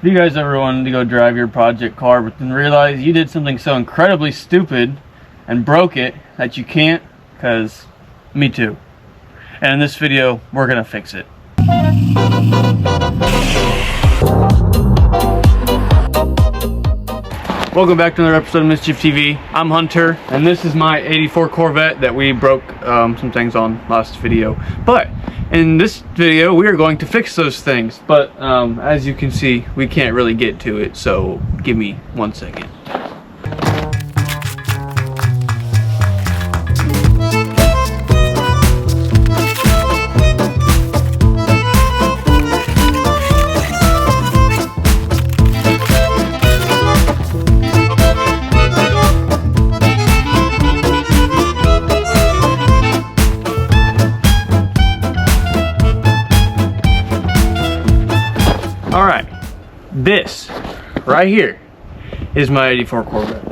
If you guys ever wanted to go drive your project car but then realize you did something so incredibly stupid and broke it that you can't, because me too. And in this video, we're gonna fix it. Welcome back to another episode of Mischief TV. I'm Hunter, and this is my '84 Corvette that we broke some things on last video. But in this video, we are going to fix those things. But as you can see, we can't really get to it, so give me 1 second. Alright, this right here is my '84 Corvette.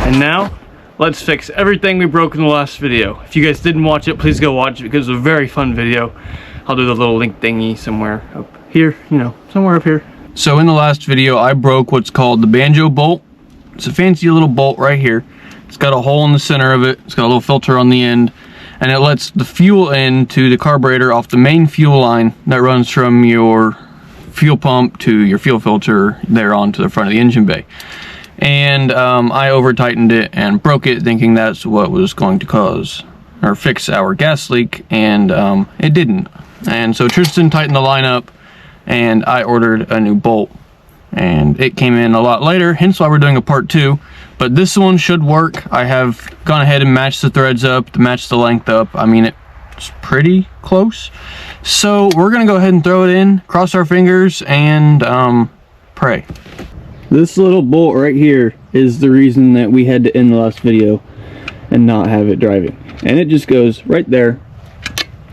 And now, let's fix everything we broke in the last video. If you guys didn't watch it, please go watch it because it was a very fun video. I'll do the little link thingy somewhere up here, you know, somewhere up here. So in the last video, I broke what's called the Banjo bolt. It's a fancy little bolt right here. It's got a hole in the center of it. It's got a little filter on the end, and it lets the fuel into the carburetor off the main fuel line that runs from your fuel pump to your fuel filter there onto the front of the engine bay. And I over tightened it and broke it, thinking that's what was going to cause or fix our gas leak, and it didn't. And so Tristan tightened the line up and I ordered a new bolt, and it came in a lot later, hence why we're doing a part 2. But this one should work. I have gone ahead and matched the threads up, matched the length up. I mean, it's pretty close. So we're gonna go ahead and throw it in, cross our fingers, and pray. This little bolt right here is the reason that we had to end the last video and not have it driving. And it just goes right there,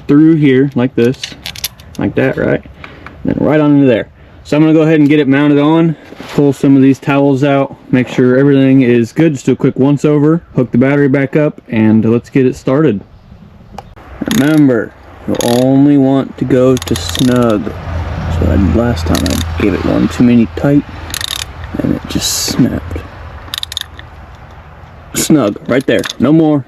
through here, like this, like that, right? And then right on into there. So I'm gonna go ahead and get it mounted on, pull some of these towels out, make sure everything is good, just do a quick once over, hook the battery back up, and let's get it started. Remember, you only want to go to snug. That's what I did last time. I gave it one too many tight, and it just snapped. Snug, right there, no more.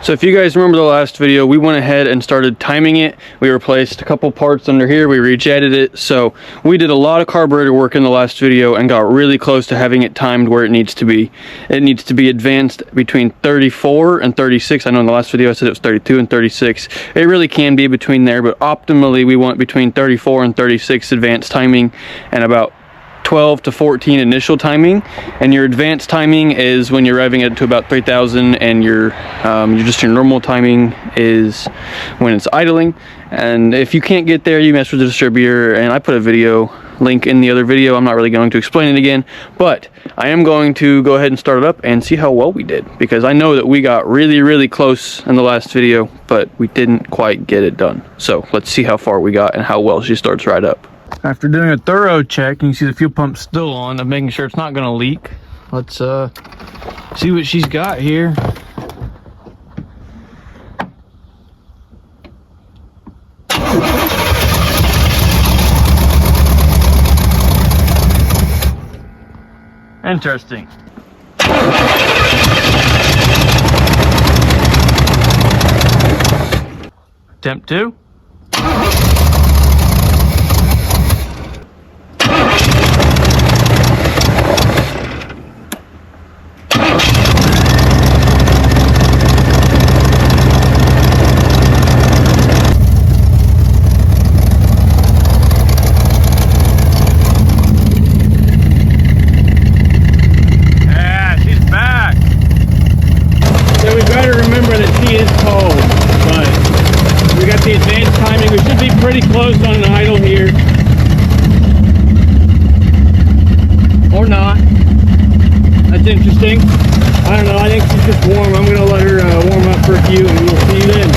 So if you guys remember the last video, we went ahead and started timing it. We replaced a couple parts under here, we rejetted it. So we did a lot of carburetor work in the last video and got really close to having it timed where it needs to be. It needs to be advanced between 34 and 36. I know in the last video I said it was 32 and 36. It really can be between there, but optimally we want between 34 and 36 advanced timing and about 12 to 14 initial timing. And your advanced timing is when you're revving it to about 3,000, and your normal timing is when it's idling. And if you can't get there, you mess with the distributor, and I put a video link in the other video. I'm not really going to explain it again, but I am going to go ahead and start it up and see how well we did, because I know that we got really close in the last video, but we didn't quite get it done. So let's see how far we got and how well she starts right up. After doing a thorough check, you can see the fuel pump's still on. I'm making sure it's not going to leak. Let's see what she's got here. Interesting. Attempt 2. Pretty close on an idle here, or not. That's interesting. I don't know, I think she's just warm. I'm gonna let her warm up for a few and we'll see you then.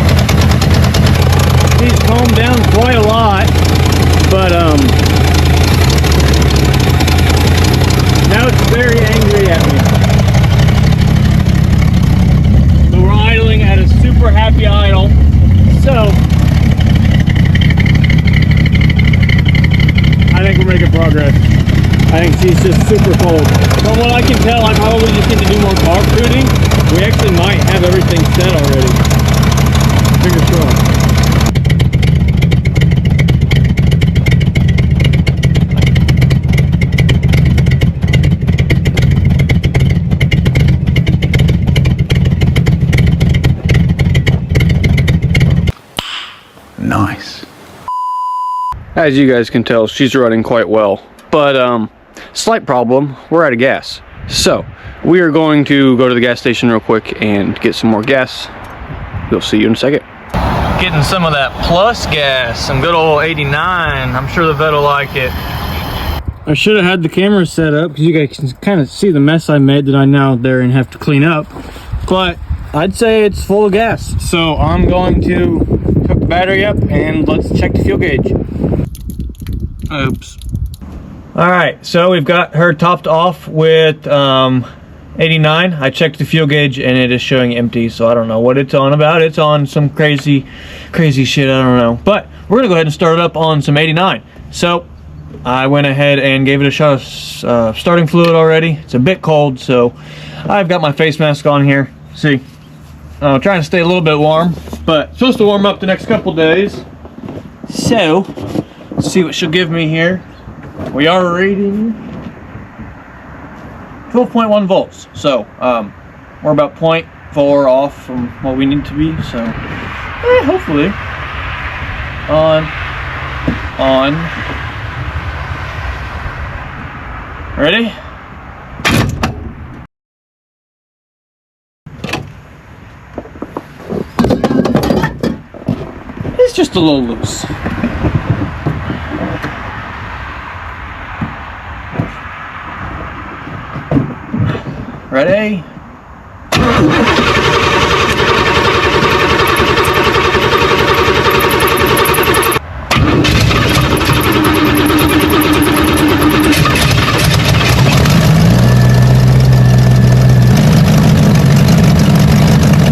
So I think we're making progress. I think she's just super cold. From what I can tell, I probably just need to do more carb tuning. We actually might have everything set already. Fingers crossed. Nice. As you guys can tell, she's running quite well, but slight problem, we're out of gas. So we are going to go to the gas station real quick and get some more gas. We'll see you in a second. Getting some of that plus gas, some good old 89. I'm sure the vet will like it. I should have had the camera set up because you guys can kind of see the mess I made that I now there and have to clean up. But I'd say it's full of gas. So I'm going to hook the battery up and let's check the fuel gauge. Oops. All right, so we've got her topped off with 89. I checked the fuel gauge and it is showing empty, so I don't know what it's on about. It's on some crazy shit, I don't know. But we're gonna go ahead and start it up on some 89. So I went ahead and gave it a shot of starting fluid already. It's a bit cold, so I've got my face mask on here. See, I'm trying to stay a little bit warm, but it's supposed to warm up the next couple days. So let's see what she'll give me here. We are reading 12.1 volts, so we're about 0.4 off from what we need to be, so hopefully. On. Ready? It's just a little loose. Ready?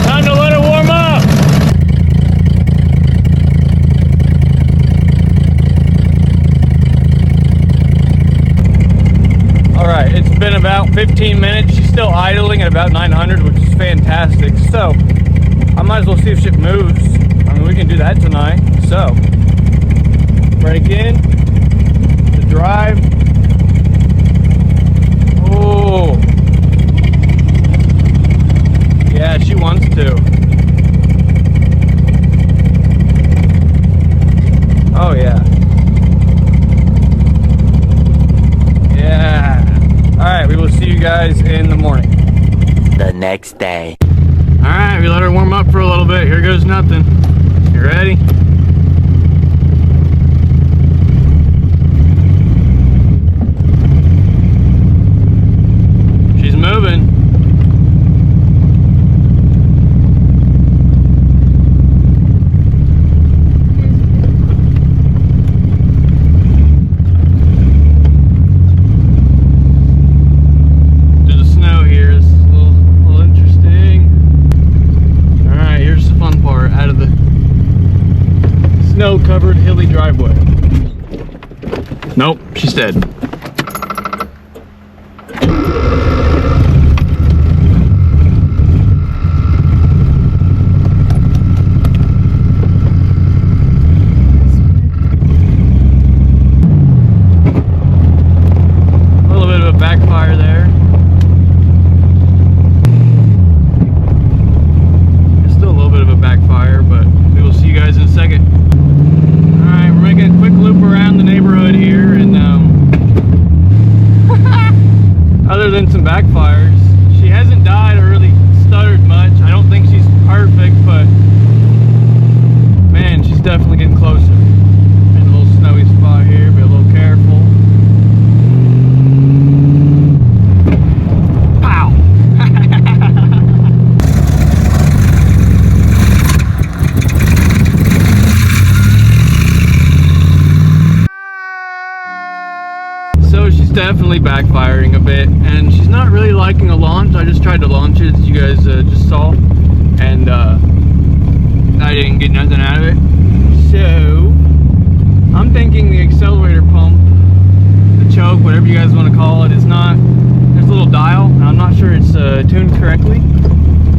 Time to let it warm up. All right, it's been about 15 minutes. She's still idling at about 900, which is fantastic. So I might as well see if shit moves. I mean, we can do that tonight. So break in to drive. Oh yeah, she wants to. Oh yeah. Yeah. All right, we will see you guys in the morning. The next day. All right, we let her warm up for a little bit. Here goes nothing. You ready? She's moving. Snow-covered hilly driveway. Nope, she's dead. A little bit of a backfire there. Still a little bit of a backfire, but we will see you guys in a second. Alright, we're making a quick loop around the neighborhood here, and other than some backfires, she hasn't died or really stuttered much. I don't think she's perfect, but man, she's definitely getting closer. In a little snowy spot here, be a little careful. Pow! So she's definitely backfiring a bit, and she's not really liking a launch. I just tried to launch it, as you guys just saw, and I didn't get nothing out of it. So I'm thinking the accelerator pump, the choke, whatever you guys want to call it, is not, there's a little dial, and I'm not sure it's tuned correctly.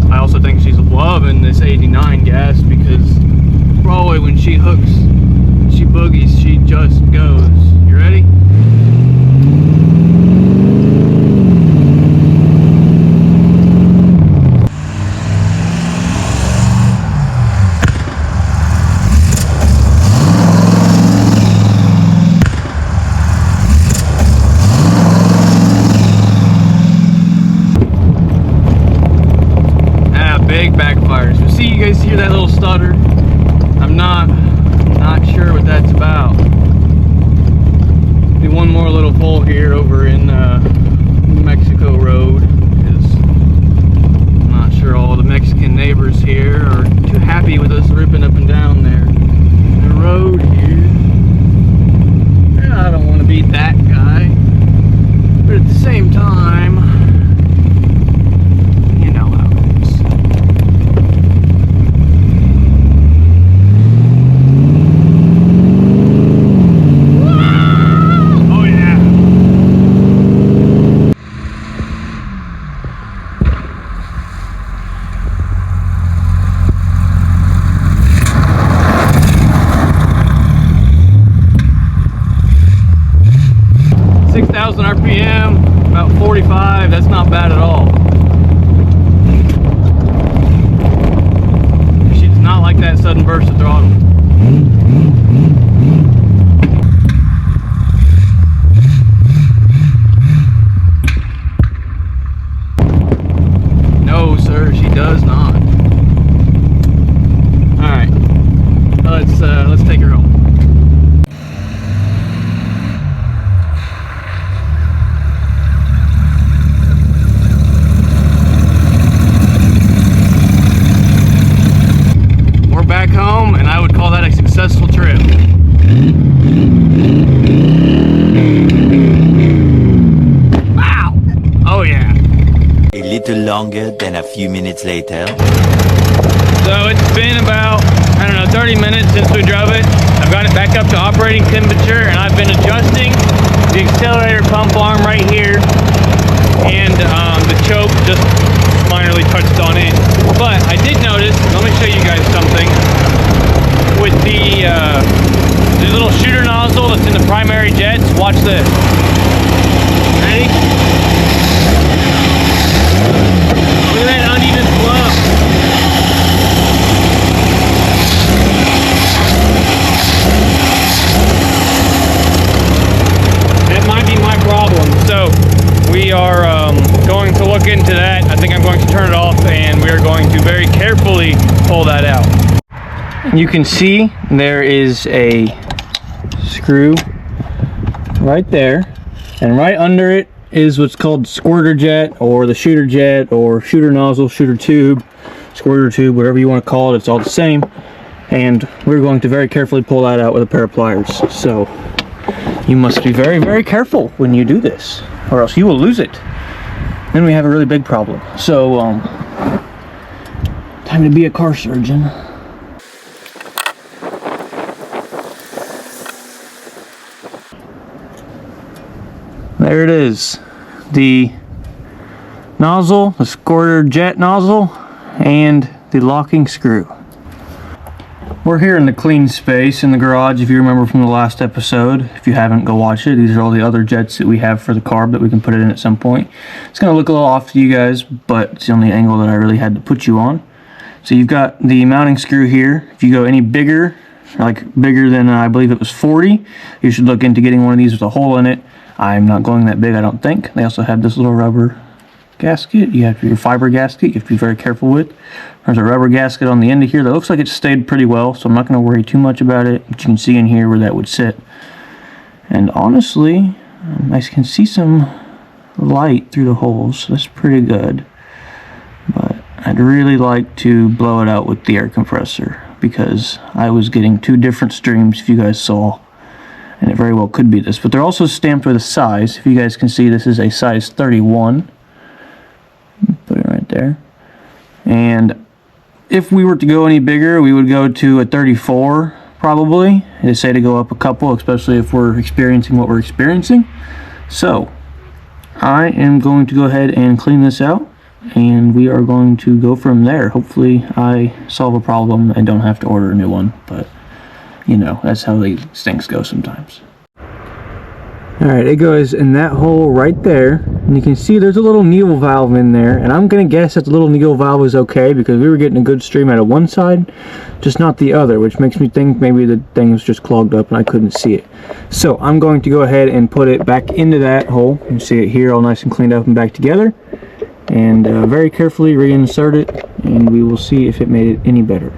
I also think she's loving this 89 gas, because probably when she hooks, she boogies, she just goes. You ready? Big backfires. So see, you guys hear that little stutter? I'm not sure what that's about. Do one more little pull here over in Mexico Road, because I'm not sure all the Mexican neighbors here are too happy with us ripping up and down the road here. And I don't want to be that guy, but at the same time, 6,000 RPM, about 45, that's not bad at all. She does not like that sudden burst of throttle. No, sir, she does not. Alright, let's take her home. Back home, and I would call that a successful trip. Wow! Oh yeah. A little longer than a few minutes later. So it's been about, I don't know, 30 minutes since we drove it. I've got it back up to operating temperature, and I've been adjusting the accelerator pump arm right here, and the choke just minorly touched on it. But I did notice, let me show you guys something, with the little shooter nozzle that's in the primary jets. Watch this. Ready? Look at that uneven flow. That might be my problem. So we are going to look into that. I think I'm going to turn it off, and we are going to very carefully pull that out. You can see there is a screw right there, and right under it is what's called squirter jet, or the shooter jet, or shooter nozzle, shooter tube, squirter tube, whatever you want to call it, it's all the same. And we're going to very carefully pull that out with a pair of pliers. So you must be very, very careful when you do this, or else you will lose it. Then we have a really big problem. So time to be a car surgeon. There it is, the nozzle, the squirter jet nozzle, and the locking screw. We're here in the clean space in the garage, if you remember from the last episode. If you haven't, go watch it. These are all the other jets that we have for the carb that we can put it in at some point. It's going to look a little off to you guys, but it's the only angle that I really had to put you on. So you've got the mounting screw here. If you go any bigger, like bigger than I believe it was 40, you should look into getting one of these with a hole in it. I'm not going that big, I don't think. They also have this little rubber gasket. You have your fiber gasket you have to be very careful with. There's a rubber gasket on the end of here that looks like it stayed pretty well, so I'm not going to worry too much about it. But you can see in here where that would sit. And honestly, I can see some light through the holes, so that's pretty good. But I'd really like to blow it out with the air compressor, because I was getting two different streams, if you guys saw. And it very well could be this, but they're also stamped with a size. If you guys can see, this is a size 31. Put it right there. And if we were to go any bigger, we would go to a 34 probably. They say to go up a couple, especially if we're experiencing what we're experiencing. So I am going to go ahead and clean this out, and we are going to go from there. Hopefully I solve a problem and don't have to order a new one, but you know, that's how these things go sometimes. Alright, it goes in that hole right there, and you can see there's a little needle valve in there, and I'm gonna guess that the little needle valve is okay because we were getting a good stream out of one side, just not the other, which makes me think maybe the thing was just clogged up and I couldn't see it. So I'm going to go ahead and put it back into that hole. You see it here all nice and cleaned up and back together, and very carefully reinsert it, and we will see if it made it any better.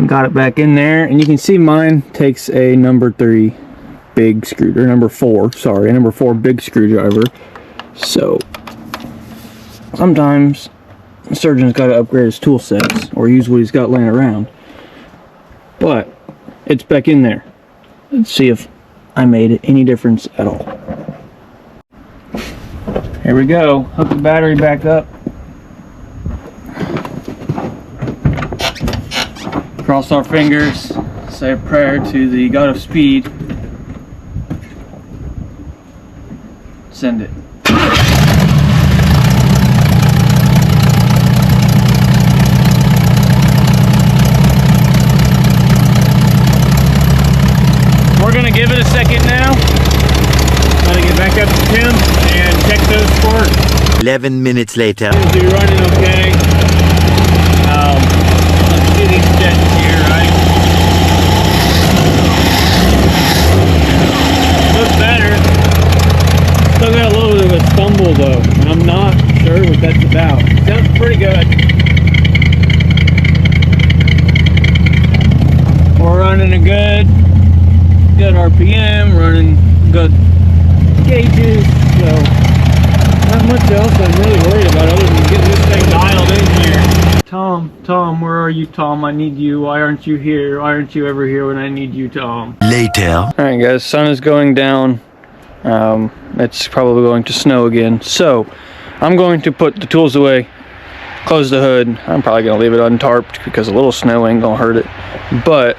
Got it back in there, and you can see mine takes a number 3 big screwdriver, number 4 big screwdriver. So sometimes the surgeon's got to upgrade his tool sets or use what he's got laying around, but it's back in there. Let's see if I made any difference at all. Here we go. Hook the battery back up. Cross our fingers, say a prayer to the God of Speed. Send it. We're gonna give it a second now. Gotta get back up to Tim and check those sparks. 11 minutes later. Seems to be running okay. Let's see these jets here, right? Looks better. Still got a little bit of a stumble though, and I'm not sure what that's about. Sounds pretty good. We're running a good RPM, running good gauges, so not much else I'm really worried about other than getting this thing dialed in here. Tom, where are you, Tom? I need you. Why aren't you here? Why aren't you ever here when I need you, Tom? Later. Alright guys, sun is going down. It's probably going to snow again. So, I'm going to put the tools away, close the hood. I'm probably going to leave it untarped because a little snow ain't going to hurt it. But,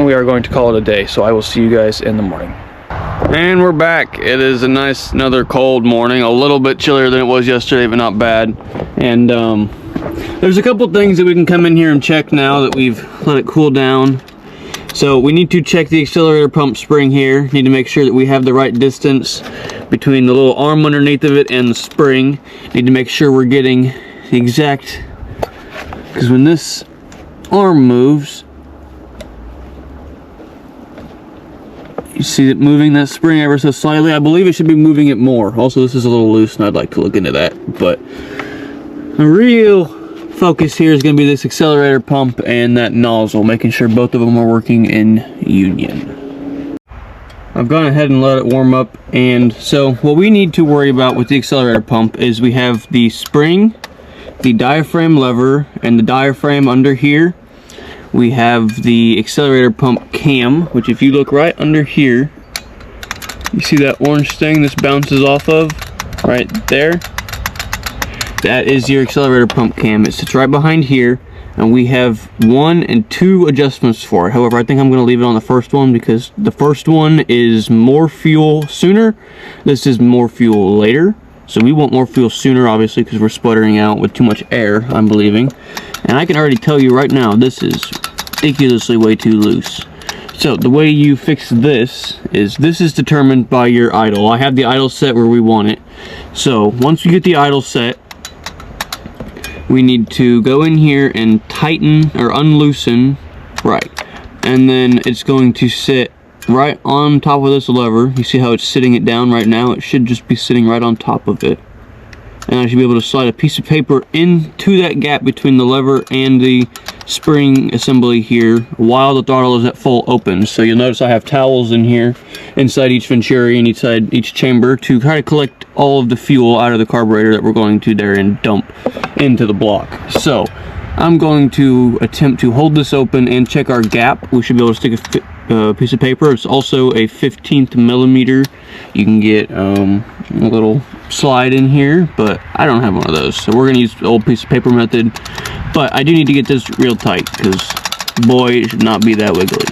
we are going to call it a day. So I will see you guys in the morning. And we're back. It is a nice, another cold morning. A little bit chillier than it was yesterday, but not bad. And, there's a couple things that we can come in here and check now that we've let it cool down. So we need to check the accelerator pump spring here. Need to make sure that we have the right distance between the little arm underneath of it and the spring. Need to make sure we're getting the exact, because when this arm moves, you see it moving that spring ever so slightly. I believe it should be moving it more. Also, this is a little loose and I'd like to look into that, but the real focus here is going to be this accelerator pump and that nozzle, making sure both of them are working in union. I've gone ahead and let it warm up, and so what we need to worry about with the accelerator pump is we have the spring, the diaphragm lever, and the diaphragm under here. We have the accelerator pump cam, which if you look right under here, you see that orange thing this bounces off of right there? That is your accelerator pump cam. It sits right behind here, and we have 1 and 2 adjustments for it. However, I think I'm going to leave it on the first one because the first one is more fuel sooner. This is more fuel later. So we want more fuel sooner, obviously, because we're sputtering out with too much air, I'm believing. And I can already tell you right now, this is ridiculously way too loose. So the way you fix this is determined by your idle. I have the idle set where we want it. So once we get the idle set, we need to go in here and tighten or unloosen, right, and then it's going to sit right on top of this lever. You see how it's sitting it down right now? It should just be sitting right on top of it, and I should be able to slide a piece of paper into that gap between the lever and the spring assembly here while the throttle is at full open. So you'll notice I have towels in here inside each venturi and inside each chamber to try to collect all of the fuel out of the carburetor that we're going to there and dump into the block. So I'm going to attempt to hold this open and check our gap. We should be able to stick piece of paper. It's also a 15th millimeter. You can get a little slide in here, but I don't have one of those, so we're gonna use the old piece of paper method. But I do need to get this real tight, because boy, it should not be that wiggly.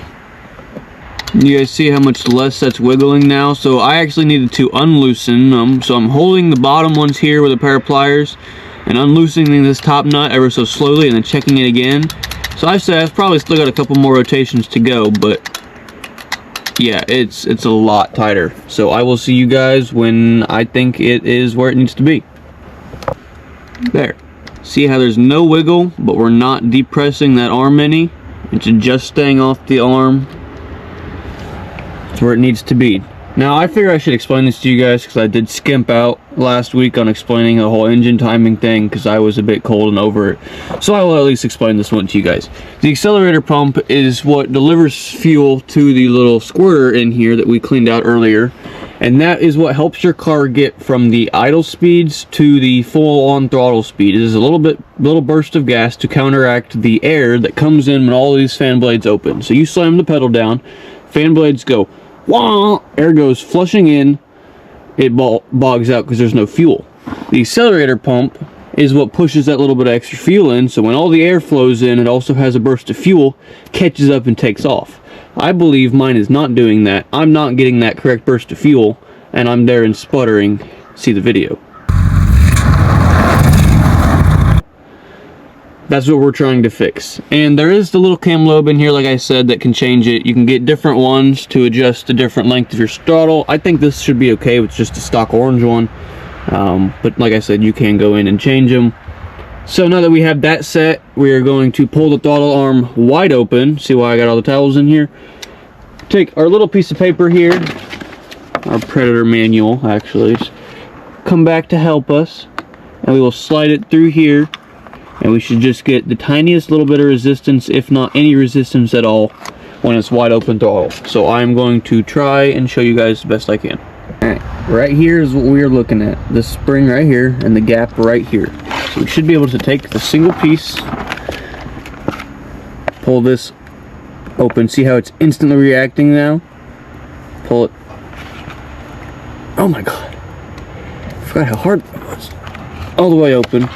You guys see how much less that's wiggling now? So I actually needed to unloosen them. So I'm holding the bottom ones here with a pair of pliers and unloosening this top nut ever so slowly and then checking it again. So I say I've probably still got a couple more rotations to go, but yeah, it's a lot tighter. So I will see you guys when I think it is where it needs to be. There. See how there's no wiggle, but we're not depressing that arm any. It's just staying off the arm. It's where it needs to be. Now I figure I should explain this to you guys, because I did skimp out last week on explaining the whole engine timing thing because I was a bit cold and over it. So I will at least explain this one to you guys. The accelerator pump is what delivers fuel to the little squirter in here that we cleaned out earlier. And that is what helps your car get from the idle speeds to the full-on throttle speed. It is a little burst of gas to counteract the air that comes in when all these fan blades open. So you slam the pedal down, fan blades go, wah, air goes flushing in, it bogs out because there's no fuel. The accelerator pump is what pushes that little bit of extra fuel in, so when all the air flows in, it also has a burst of fuel, catches up and takes off. I believe mine is not doing that. I'm not getting that correct burst of fuel, and I'm there and sputtering. See the video. That's what we're trying to fix. And there is the little cam lobe in here, like I said, that can change it. You can get different ones to adjust the different length of your throttle. I think this should be okay with just a stock orange one. But like I said, you can go in and change them. So now that we have that set, we are going to pull the throttle arm wide open. See why I got all the towels in here? Take our little piece of paper here, our Predator manual actually, come back to help us, and we will slide it through here, and we should just get the tiniest little bit of resistance, if not any resistance at all, when it's wide open throttle. So I'm going to try and show you guys the best I can. Alright, right here is what we are looking at. This spring right here and the gap right here. So we should be able to take the single piece, pull this open. See how it's instantly reacting now? Pull it. Oh my god. I forgot how hard that was. All the way open.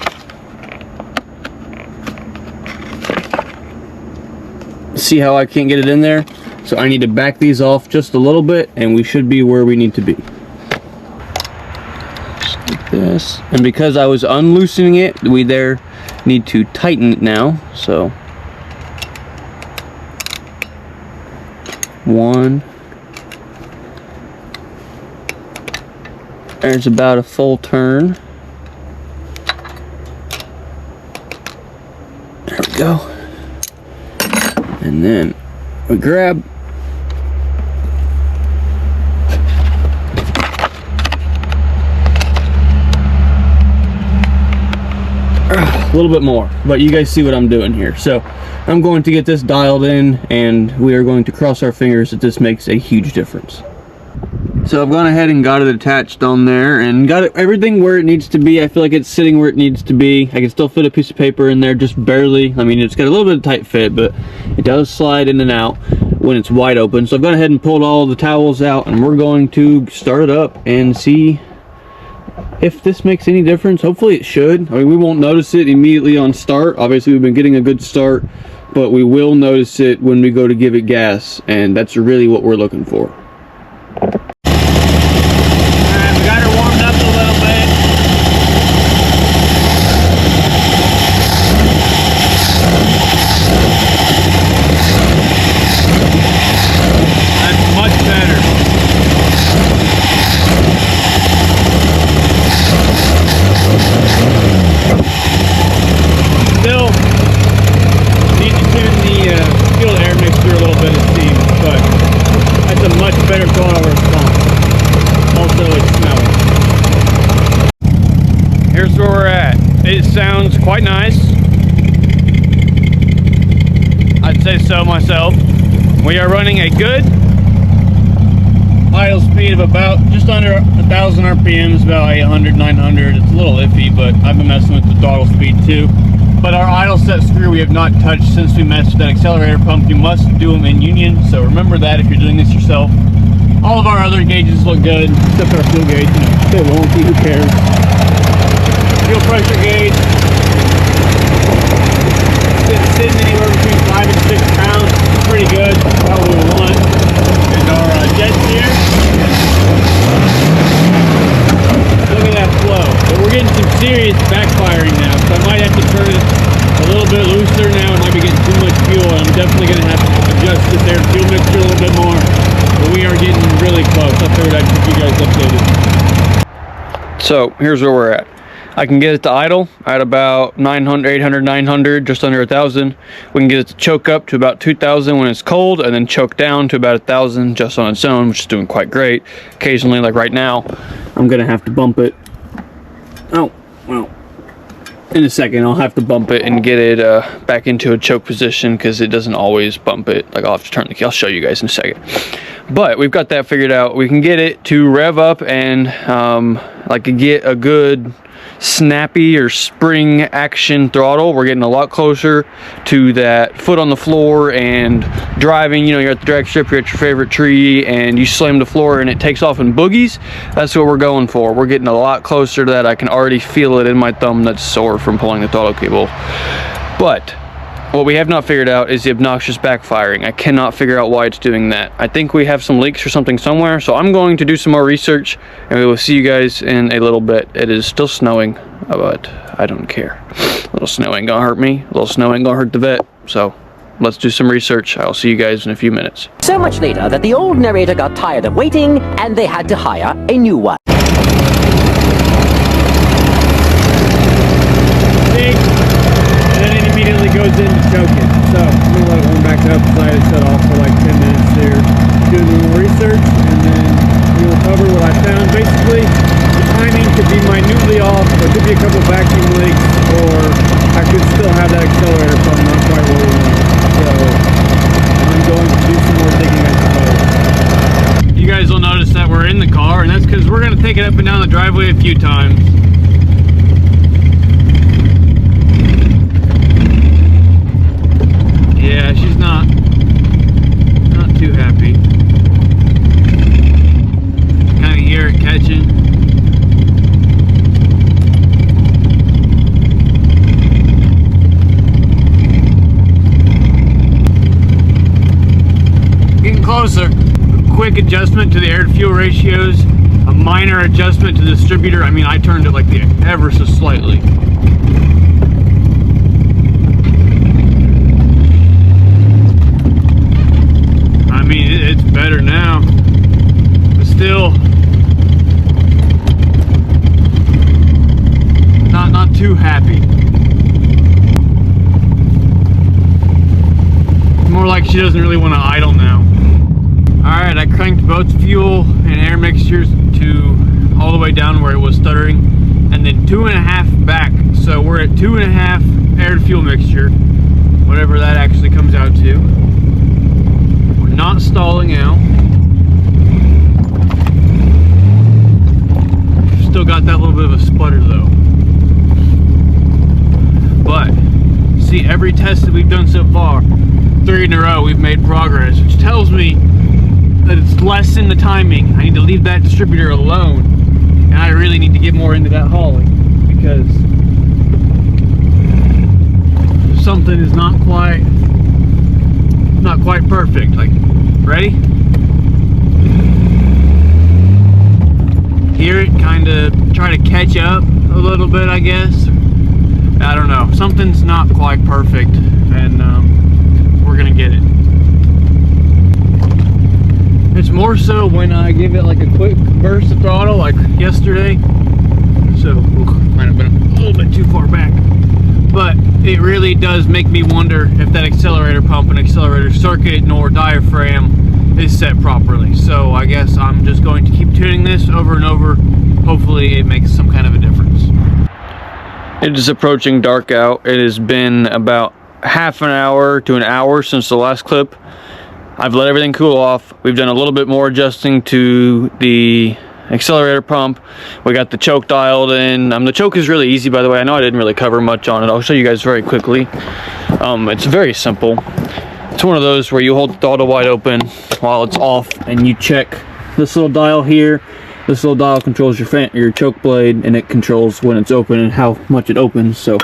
See how I can't get it in there? So I need to back these off just a little bit, and we should be where we need to be. Just like this. And because I was unloosening it, we there need to tighten it now. So 1. There's about a full turn. There we go. And then we grab. A little bit more, but you guys see what I'm doing here. So I'm going to get this dialed in, and we are going to cross our fingers that this makes a huge difference. So I've gone ahead and got it attached on there and got it, everything where it needs to be. I feel like it's sitting where it needs to be. I can still fit a piece of paper in there, just barely. I mean, it's got a little bit of tight fit, but it does slide in and out when it's wide open. So I've gone ahead and pulled all the towels out, and we're going to start it up and see if this makes any difference. Hopefully it should. I mean, we won't notice it immediately on start. Obviously we've been getting a good start, but we will notice it when we go to give it gas, and that's really what we're looking for. Here's where we're at. It sounds quite nice. I'd say so myself. We are running a good idle speed of about just under 1,000 RPMs, about 800, 900. It's a little iffy, but I've been messing with the throttle speed too. But our idle set screw we have not touched since we messed with that accelerator pump. You must do them in union, so remember that if you're doing this yourself. All of our other gauges look good, except our fuel gauge. You know, they wonky, who cares? Fuel pressure gauge. It's sitting anywhere between 5 and 6 pounds. Pretty good, about what we want. And our jets here. Look at that flow. But we're getting some serious backfiring now, so I might have to turn it a little bit looser now. It might be getting too much fuel, and I'm definitely going to have to adjust this air fuel mixture a little bit more. But we are getting really close. I figured I'd keep you guys updated. So here's where we're at. I can get it to idle at about 900, 800, 900, just under 1,000. We can get it to choke up to about 2,000 when it's cold, and then choke down to about 1,000 just on its own, which is doing quite great. Occasionally, like right now, I'm gonna have to bump it. Oh, well, in a second I'll have to bump it and get it back into a choke position because it doesn't always bump it. Like I'll have to turn the key. I'll show you guys in a second. But we've got that figured out. We can get it to rev up and like get a good snappy or spring action throttle. We're getting a lot closer to that foot on the floor and driving. You know, you're at the drag strip, you're at your favorite tree, and you slam the floor and it takes off in boogies. That's what we're going for. We're getting a lot closer to that. I can already feel it in my thumb that's sore from pulling the throttle cable. But what we have not figured out is the obnoxious backfiring. I cannot figure out why it's doing that. I think we have some leaks or something somewhere, so I'm going to do some more research, and we will see you guys in a little bit. It is still snowing, but I don't care. A little snow ain't gonna hurt me. A little snow ain't gonna hurt the vet. So let's do some research. I'll see you guys in a few minutes. So much later that the old narrator got tired of waiting, and they had to hire a new one. Goes into choking. So I'm gonna let it warm back up because I had set off for like 10 minutes there, doing a little research, and then we will cover what I found. Basically, the timing could be minutely off. There could be a couple vacuum leaks, or I could still have that accelerator pump not quite where we want. So I'm going to do some more digging, I suppose. You guys will notice that we're in the car, and that's because we're gonna take it up and down the driveway a few times. Yeah, she's not too happy. Kind of hear it catching. Getting closer. A quick adjustment to the air to fuel ratios. A minor adjustment to the distributor. I mean, I turned it like ever so slightly. It's better now, but still not too happy. More like she doesn't really want to idle now. Alright, I cranked both fuel and air mixtures to all the way down where it was stuttering, and then 2.5 back. So we're at 2.5 air to fuel mixture, whatever that actually comes out to. Not stalling out. Still got that little bit of a sputter though. But see, every test that we've done so far, 3 in a row, we've made progress, which tells me that it's less in the timing. I need to leave that distributor alone, and I really need to get more into that Holley because something is not quite perfect. Like, ready? Hear it kind of try to catch up a little bit, I guess. I don't know. Something's not quite perfect, and we're gonna get it. It's more so when I give it like a quick burst of throttle, like yesterday. So, might have been a little bit too far back. But it really does make me wonder if that accelerator pump and accelerator circuit nor diaphragm is set properly. So I guess I'm just going to keep tuning this over and over. Hopefully it makes some kind of a difference. It is approaching dark out. It has been about half an hour to an hour since the last clip. I've let everything cool off. We've done a little bit more adjusting to the accelerator pump. We got the choke dialed in. The choke is really easy, by the way. I know I didn't really cover much on it. I'll show you guys very quickly. It's very simple. It's one of those where you hold the throttle wide open while it's off, and you check this little dial here. This little dial controls your choke blade, and it controls when it's open and how much it opens. So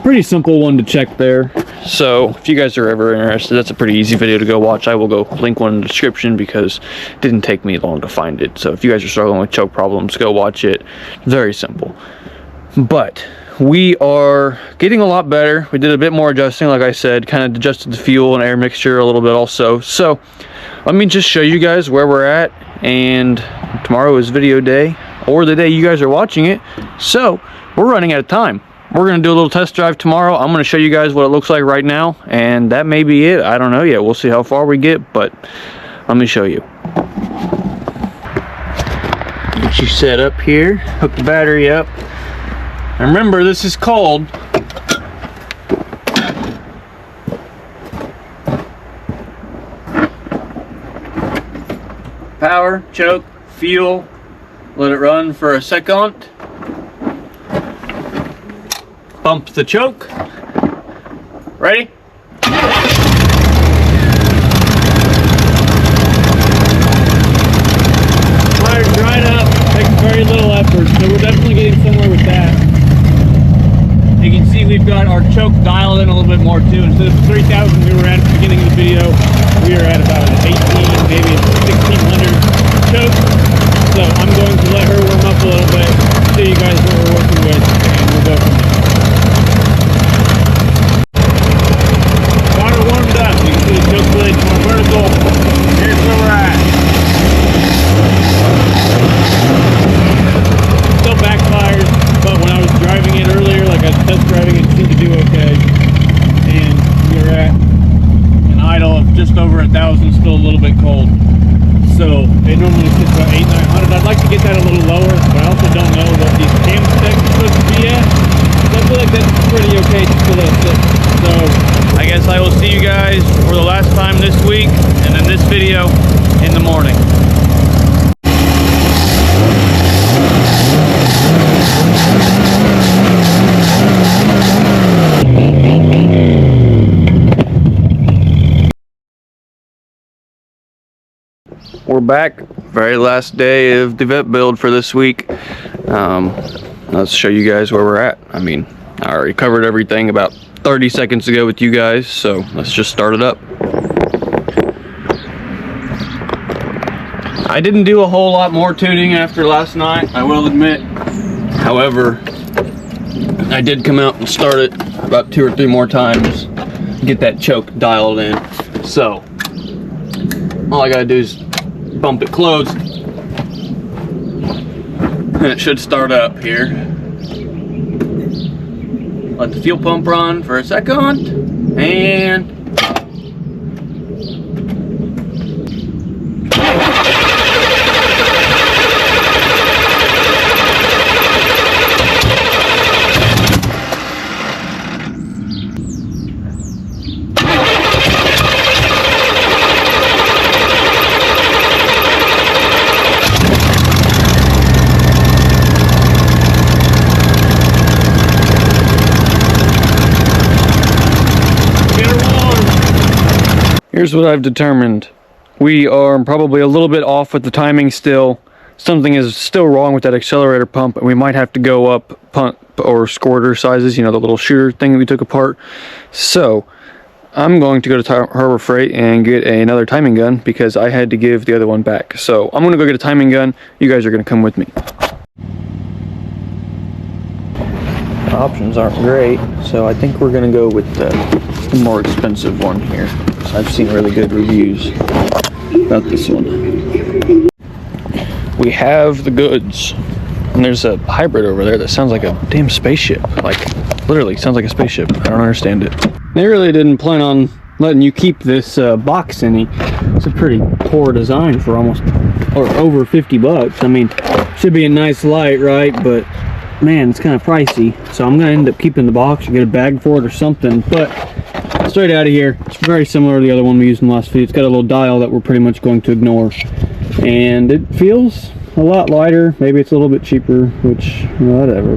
pretty simple one to check there. So if you guys are ever interested, that's a pretty easy video to go watch. I will go link one in the description because it didn't take me long to find it. So if you guys are struggling with choke problems, go watch it. Very simple. But we are getting a lot better. We did a bit more adjusting, like I said, kind of adjusted the fuel and air mixture a little bit also. So let me just show you guys where we're at. And tomorrow is video day, or the day you guys are watching it. So we're running out of time. We're going to do a little test drive tomorrow. I'm going to show you guys what it looks like right now, and that may be it. I don't know yet. We'll see how far we get, but let me show you. Get you set up here. Hook the battery up. And remember, this is cold. Power, choke, fuel. Let it run for a second. Bump the choke. Ready? Fire's dried up. Takes very little effort, so we're definitely getting somewhere with that. You can see we've got our choke dialed in a little bit more too. Instead of 3,000 we were at the beginning of the video, we are at about an 18, maybe 1,600 choke. So I'm going to let her warm up a little bit, show you guys what we're working with, and we'll go from there. Water warmed up. You can see the choke blade more vertical. Here's where we're at. Still backfires, but when I was driving it earlier, like I was test driving, it seemed to do okay. And we're at an idle of just over 1,000, still a little bit cold. So it normally sits about 800-900. I'd like to get that a little lower, but I also don't know what these cam specs are supposed to be at. So I feel like that's pretty okay just to let it sit. So I guess I will see you guys for the last time this week, and then this video in the morning. We're back. Very last day of the vet build for this week. Let's show you guys where we're at. I mean, I already covered everything about 30 seconds ago with you guys, so let's just start it up. I didn't do a whole lot more tuning after last night, I will admit. However, I did come out and start it about 2 or 3 more times, get that choke dialed in. So all I gotta do is bump it closed, and it should start up here. Let the fuel pump run for a second, and here's what I've determined. We are probably a little bit off with the timing still. Something is still wrong with that accelerator pump, and we might have to go up pump or squirter sizes, you know, the little shooter thing that we took apart. So I'm going to go to Harbor Freight and get another timing gun because I had to give the other one back. So I'm going to go get a timing gun. You guys are going to come with me. The options aren't great, so I think we're going to go with the more expensive one here. I've seen really good reviews about this one. We have the goods, and there's a hybrid over there that sounds like a damn spaceship. Like, literally sounds like a spaceship. I don't understand it. They really didn't plan on letting you keep this box any. It's a pretty poor design for almost or over 50 bucks. I mean, should be a nice light, right? But man, it's kind of pricey. So I'm gonna end up keeping the box or get a bag for it or something. But straight out of here, it's very similar to the other one we used in the last video. It's got a little dial that we're pretty much going to ignore, and it feels a lot lighter. Maybe it's a little bit cheaper, which, whatever.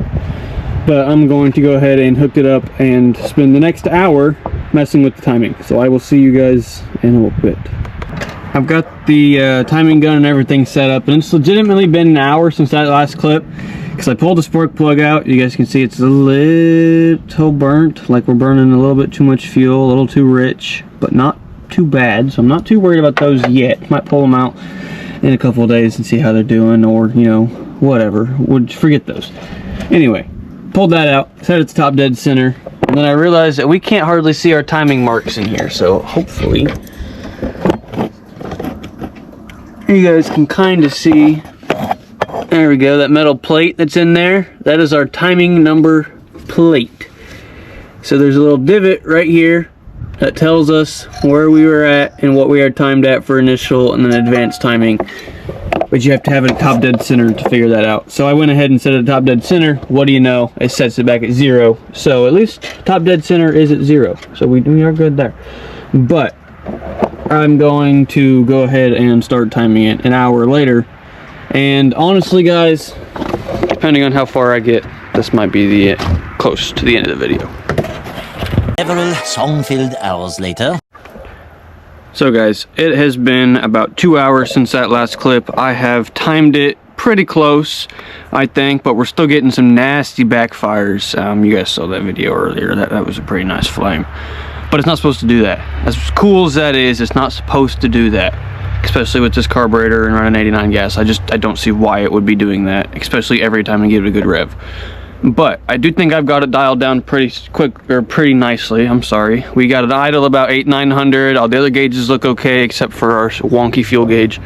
But I'm going to go ahead and hook it up and spend the next hour messing with the timing. So I will see you guys in a little bit. I've got the timing gun and everything set up, and it's legitimately been an hour since that last clip, because I pulled the spark plug out. You guys can see it's a little burnt, like we're burning a little bit too much fuel, a little too rich, but not too bad. So I'm not too worried about those yet. Might pull them out in a couple of days and see how they're doing, or, you know, whatever. We'll forget those. Anyway, pulled that out, set it to top dead center, and then I realized that we can't hardly see our timing marks in here, so hopefully you guys can kind of see. There we go, that metal plate that's in there, that is our timing number plate. So there's a little divot right here that tells us where we were at and what we are timed at for initial and then advanced timing. But you have to have it at top dead center to figure that out. So I went ahead and set it at top dead center. What do you know? It sets it back at 0. So at least top dead center is at 0. So we are good there. But I'm going to go ahead and start timing it an hour later. And honestly, guys, depending on how far I get, this might be close to the end of the video. Several song-filled hours later. So guys, it has been about 2 hours since that last clip. I have timed it pretty close, I think, but we're still getting some nasty backfires. You guys saw that video earlier. That was a pretty nice flame. But it's not supposed to do that. As cool as that is, it's not supposed to do that. Especially with this carburetor and running 89 gas. I don't see why it would be doing that, especially every time I give it a good rev. But I do think I've got it dialed down pretty quick, or pretty nicely. I'm sorry. We got it idle about 800-900. All the other gauges look okay, except for our wonky fuel gauge.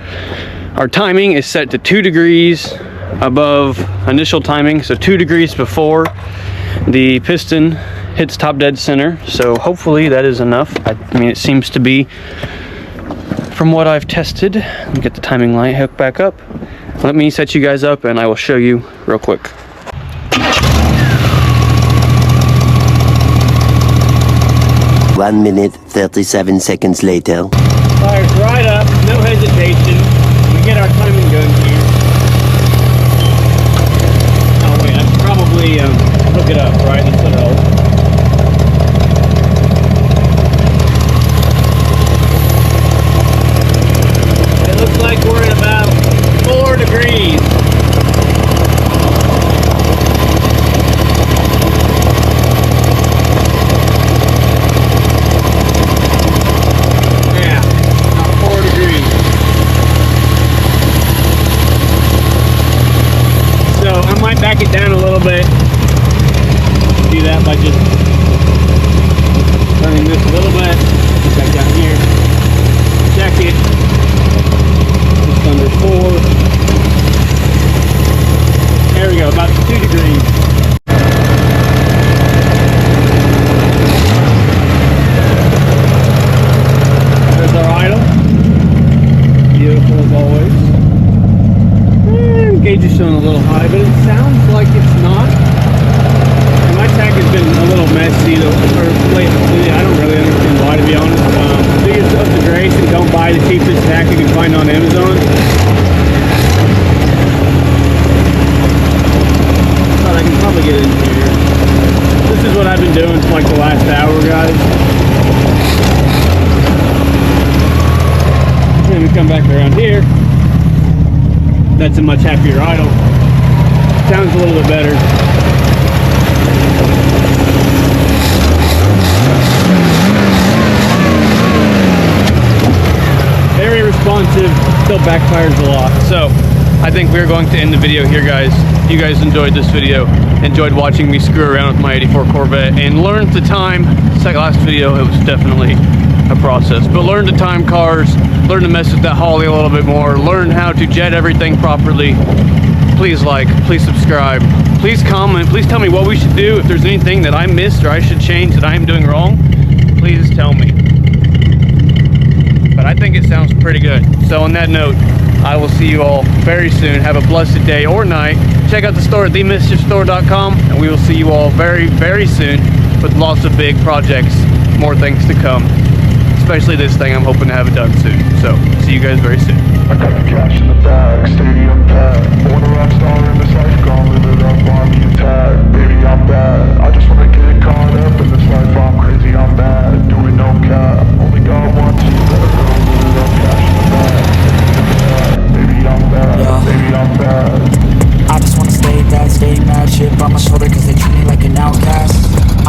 Our timing is set to 2 degrees above initial timing, so 2 degrees before the piston hits top dead center. So hopefully that is enough. I mean, it seems to be, from what I've tested. Let me get the timing light hooked back up. Let me set you guys up and I will show you real quick. 1 minute, 37 seconds later. Fires right up, no hesitation. We get our timing gun here. Oh wait, I should probably hook it up, right? That's what helps. It looks like we're at about 4 degrees. Back it down a little bit. Do that by just turning this a little bit. Back down here. Check it. Just under 4. There we go, about 2 degrees. There's our idle. Beautiful as always. Gauge is showing a little high, but it sounds like it's not. And my tach has been a little messy lately. I don't really understand why, to be honest. Do yourself the grace and don't buy the cheapest tach you can find on Amazon. But I can probably get it in here. This is what I've been doing for like the last hour, guys. Then we come back around here. That's a much happier idle. Sounds a little bit better. Very responsive, still backfires a lot. So I think we're going to end the video here, guys. You guys enjoyed this video, enjoyed watching me screw around with my 84 Corvette and learned to time. That last video, it was definitely a process, but learn to time cars, learn to mess with that Holley a little bit more, learn how to jet everything properly. Please like, please subscribe, please comment, please tell me what we should do. If there's anything that I missed or I should change that I am doing wrong, please tell me. But I think it sounds pretty good. So on that note, I will see you all very soon. Have a blessed day or night. Check out the store at themischiefstore.com, and we will see you all very, very soon with lots of big projects, more things to come. especially this thing. I'm hoping to have it done soon. So, see you guys very soon. I got the cash in the bag, stadium packed. Born a rock star in this life, gone live it up on me attack. Baby, I'm bad, I just wanna get caught up in this life. I'm crazy, I'm mad, doing no cap. Only got one, two, better go live it up, cash in the bag. Baby, I'm bad, baby, I'm bad. I just wanna stay bad, stay mad. Chip on my shoulder cause they treat me like an outcast.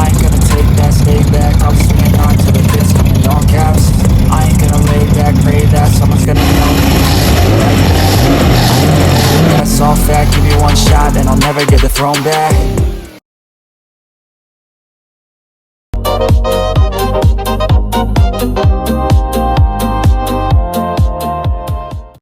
I ain't gonna take that, stay back. I'll be swinging on till the kids come in all caps. I ain't gonna lay back, pray that someone's gonna know me. That's all fact, give me one shot and I'll never get the throne back.